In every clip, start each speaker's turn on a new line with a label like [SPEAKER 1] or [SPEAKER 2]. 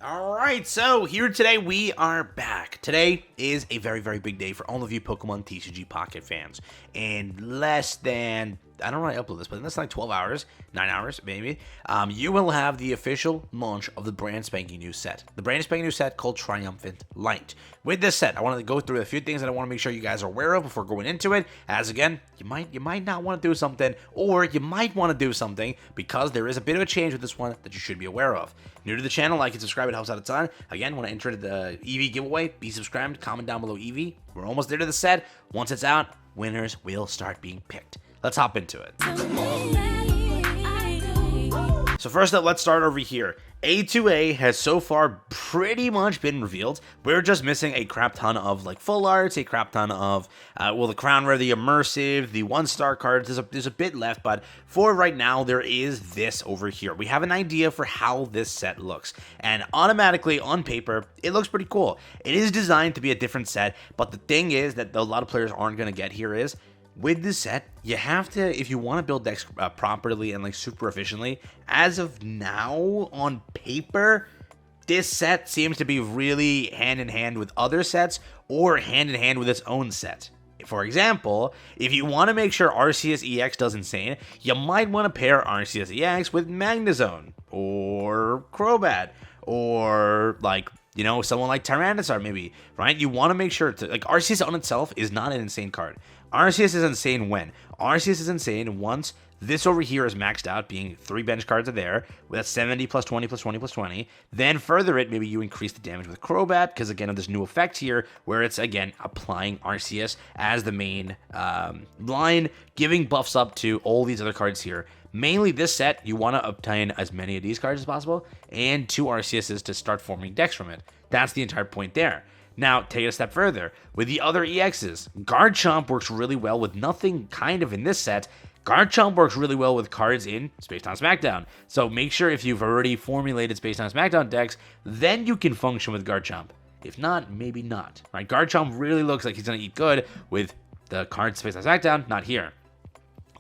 [SPEAKER 1] Alright, so here today we are back. Today is a very, very big day for all of you Pokemon TCG Pocket fans. In less than, I don't know how to upload this, but in less than like 12 hours, 9 hours maybe, you will have the official launch of the brand spanking new set. The brand spanking new set called Triumphant Light. With this set, I wanted to go through a few things that I want to make sure you guys are aware of before going into it, as again, you might not want to do something, or you might want to do something, because there is a bit of a change with this one that you should be aware of. New to the channel, like and subscribe, it helps out a ton. Again, when I enter the EV giveaway, be subscribed, comment down below EV. We're almost there to the set. Once it's out, winners will start being picked. Let's hop into it. So first up, let's start over here. A2A has so far pretty much been revealed. We're just missing a crap ton of like full arts, a crap ton of, the Crown Rare, the Immersive, the 1-star cards. There's a bit left, but for right now, there is this over here. We have an idea for how this set looks, and automatically on paper, it looks pretty cool. It is designed to be a different set, but the thing is that a lot of players aren't going to get here is, with this set, you have to, if you want to build decks properly and like super efficiently, as of now, on paper, this set seems to be really hand in hand with other sets or hand in hand with its own set. For example, if you want to make sure Arceus EX does insane, you might want to pair Arceus EX with Magnezone or Crobat or like, you know, someone like Tyranitar maybe, right? You want to make sure to, like, Arceus on itself is not an insane card. Arceus is insane when? Arceus is insane once this over here is maxed out, being 3 bench cards are there, with 70 plus 20 plus 20 plus 20. Then further it, maybe you increase the damage with Crobat, because again of this new effect here, where it's again applying Arceus as the main line, giving buffs up to all these other cards here. Mainly this set, you want to obtain as many of these cards as possible, and 2 Arceuses to start forming decks from it. That's the entire point there. Now, take it a step further. With the other EXs, Garchomp works really well with nothing kind of in this set. Garchomp works really well with cards in Space Time Smackdown. So make sure if you've already formulated Space Time Smackdown decks, then you can function with Garchomp. If not, maybe not. Right? Garchomp really looks like he's going to eat good with the card Space Time Smackdown, not here.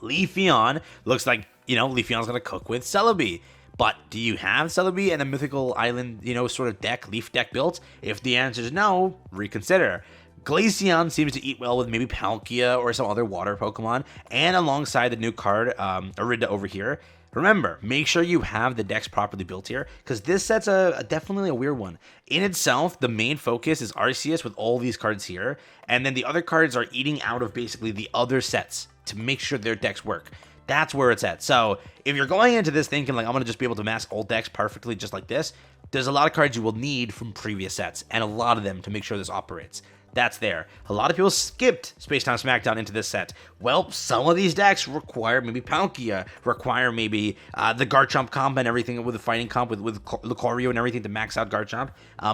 [SPEAKER 1] Leafeon looks like, you know, Leafeon's going to cook with Celebi. But do you have Celebi and a Mythical Island, you know, sort of deck, leaf deck built? If the answer is no, reconsider. Glaceon seems to eat well with maybe Palkia or some other water Pokemon, and alongside the new card, Arida over here. Remember, make sure you have the decks properly built here, because this set's definitely a weird one. In itself, the main focus is Arceus with all these cards here, and then the other cards are eating out of basically the other sets to make sure their decks work. That's where it's at. So if you're going into this thinking like I'm going to just be able to mask all decks perfectly just like this, there's a lot of cards you will need from previous sets, and a lot of them to make sure this operates. That's there. A lot of people skipped Space Time Smackdown into this set. Well, some of these decks require maybe Palkia, require maybe the Garchomp comp and everything with the fighting comp with Lucario and everything to max out Garchomp.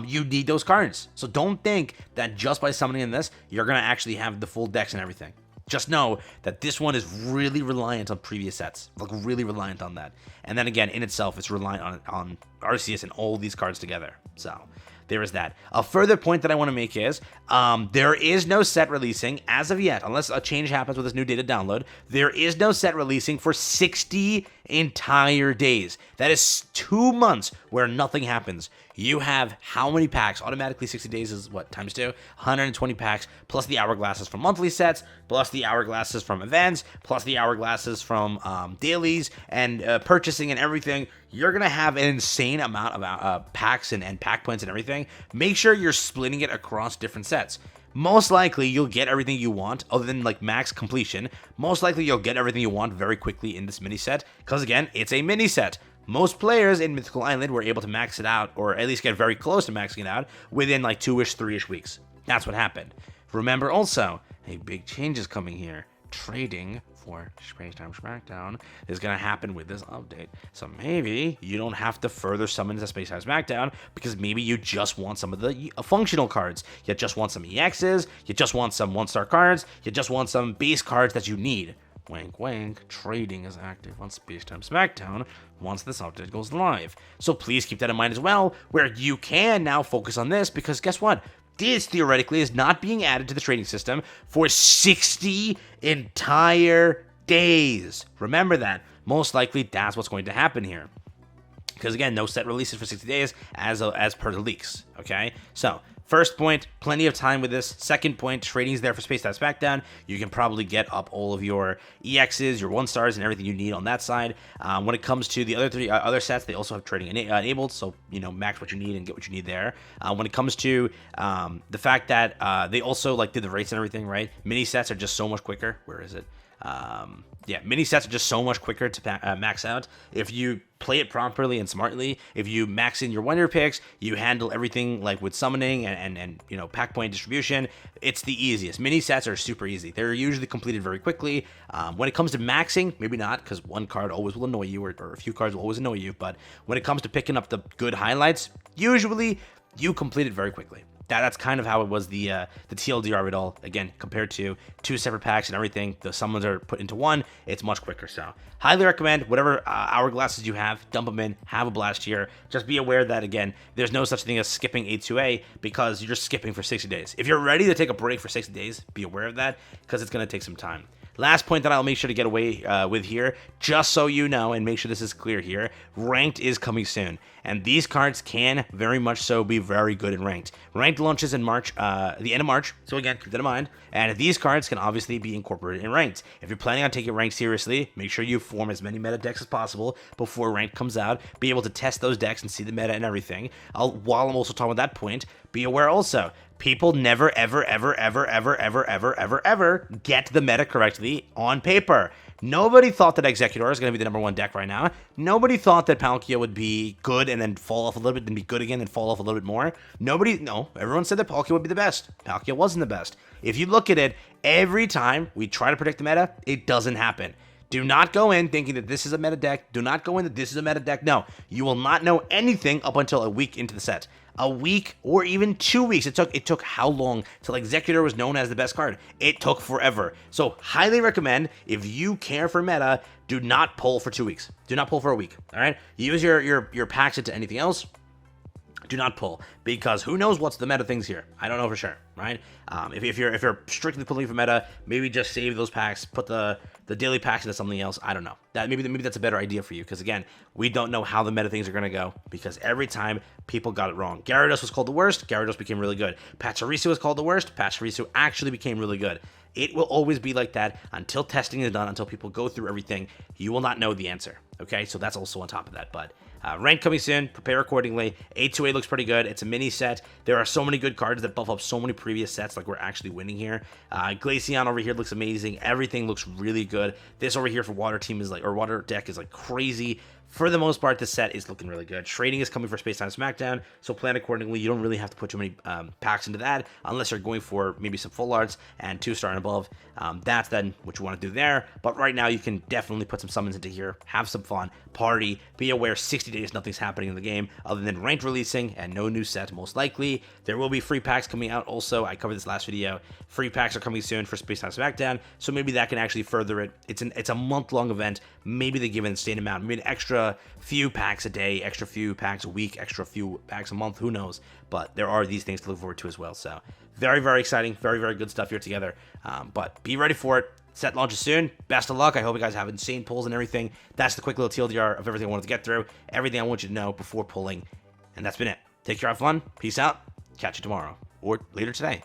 [SPEAKER 1] You need those cards. So don't think that just by summoning this, you're going to actually have the full decks and everything. Just know that this one is really reliant on previous sets, like really reliant on that. And then again, in itself, it's reliant on Arceus and all these cards together. So there is that. A further point that I want to make is there is no set releasing as of yet, unless a change happens with this new data download. There is no set releasing for 60 entire days. That is 2 months where nothing happens. You have how many packs? Automatically 60 days is what, times 2? 120 packs, plus the hourglasses from monthly sets, plus the hourglasses from events, plus the hourglasses from dailies and purchasing and everything. You're going to have an insane amount of packs and pack points and everything. Make sure you're splitting it across different sets. Most likely, you'll get everything you want, other than like max completion. Most likely, you'll get everything you want very quickly in this mini set, because again, it's a mini set. Most players in Mythical Island were able to max it out, or at least get very close to maxing it out, within like 2-ish, 3-ish weeks. That's what happened. Remember also, a big change is coming here. Trading for Space Time Smackdown is going to happen with this update. So maybe you don't have to further summon the Space Time Smackdown, because maybe you just want some of the functional cards. You just want some EXs, you just want some 1-star cards, you just want some base cards that you need. Wink, wink, trading is active on Space Time Smackdown once this update goes live. So please keep that in mind as well, where you can now focus on this, because guess what? This, theoretically, is not being added to the trading system for 60 entire days. Remember that. Most likely, that's what's going to happen here. because again, no set releases for 60 days as per the leaks. Okay, so first point, plenty of time with this. Second point, trading's there for Space Time SmackDown. You can probably get up all of your EXs, your 1-stars, and everything you need on that side. When it comes to the other three other sets, they also have trading enabled, so max what you need and get what you need there. When it comes to the fact that they also did the rates and everything, right? Mini sets are just so much quicker. Where is it? Yeah, mini sets are just so much quicker to max out if you play it properly and smartly. If you max in your wonder picks, you handle everything with summoning and pack point distribution. It's the easiest. Mini sets are super easy. They're usually completed very quickly. When it comes to maxing, maybe not, because one card always will annoy you, or a few cards will always annoy you. But when it comes to picking up the good highlights, usually you complete it very quickly. That's kind of how it was the TLDR of it all. Again, compared to 2 separate packs and everything, the summons are put into one. It's much quicker. So highly recommend whatever hourglasses you have, dump them in, have a blast here. Just be aware that, again, there's no such thing as skipping A2A because you're just skipping for 60 days. If you're ready to take a break for 60 days, be aware of that because it's going to take some time. Last point that I'll make sure to get away with here, just so you know, and make sure this is clear here, Ranked is coming soon. And these cards can very much so be very good in Ranked. Ranked launches in March, the end of March, so again, keep that in mind. And these cards can obviously be incorporated in Ranked. If you're planning on taking Ranked seriously, make sure you form as many meta decks as possible before Ranked comes out. Be able to test those decks and see the meta and everything. While I'm also talking about that point, be aware also, people never, ever, ever, ever, ever, ever, ever, ever, ever get the meta correctly on paper. Nobody thought that Executor is going to be the #1 deck right now. Nobody thought that Palkia would be good and then fall off a little bit, then be good again, then fall off a little bit more. Everyone said that Palkia would be the best. Palkia wasn't the best. If you look at it, every time we try to predict the meta, it doesn't happen. Do not go in thinking that this is a meta deck. Do not go in that this is a meta deck. No, you will not know anything up until a week into the set. A week or even 2 weeks. It took how long till Executor was known as the best card? It took forever. So highly recommend, if you care for meta, do not pull for 2 weeks. Do not pull for a week. All right. Use your packs into anything else. Do not pull, because who knows what's the meta things here. I don't know for sure, right? If you're strictly pulling for meta, maybe just save those packs, put the daily packs into something else. I don't know. Maybe that's a better idea for you, because again, we don't know how the meta things are gonna go, because every time people got it wrong. Gyarados was called the worst. Gyarados became really good. Pachirisu was called the worst. Pachirisu actually became really good. It will always be like that until testing is done, until people go through everything. You will not know the answer. Okay, so that's also on top of that, but. Rank coming soon, prepare accordingly. A2A looks pretty good. It's a mini set. There are so many good cards that buff up so many previous sets, like we're actually winning here. Glaceon over here looks amazing. Everything looks really good. This over here for Water Team Water Deck is crazy. For the most part, this set is looking really good. Trading is coming for Space Time SmackDown, so plan accordingly. You don't really have to put too many packs into that, unless you're going for maybe some full arts and 2-star and above. That's then what you want to do there. But right now, you can definitely put some summons into here, have some fun, party. Be aware, 60 days, nothing's happening in the game other than ranked releasing and no new set, most likely. There will be free packs coming out also. I covered this last video. Free packs are coming soon for Space Time SmackDown, so maybe that can actually further it. It's a month-long event. Maybe they give it an insane amount. Maybe an extra few packs a day, extra few packs a week, extra few packs a month, who knows. But there are these things to look forward to as well. So very, very exciting, very, very good stuff here together. But be ready for it. Set launches soon. Best of luck. I hope you guys have insane pulls and everything. That's the quick little TLDR of everything I wanted to get through, everything I want you to know before pulling. And that's been it. Take care, have fun. Peace out. Catch you tomorrow or later today.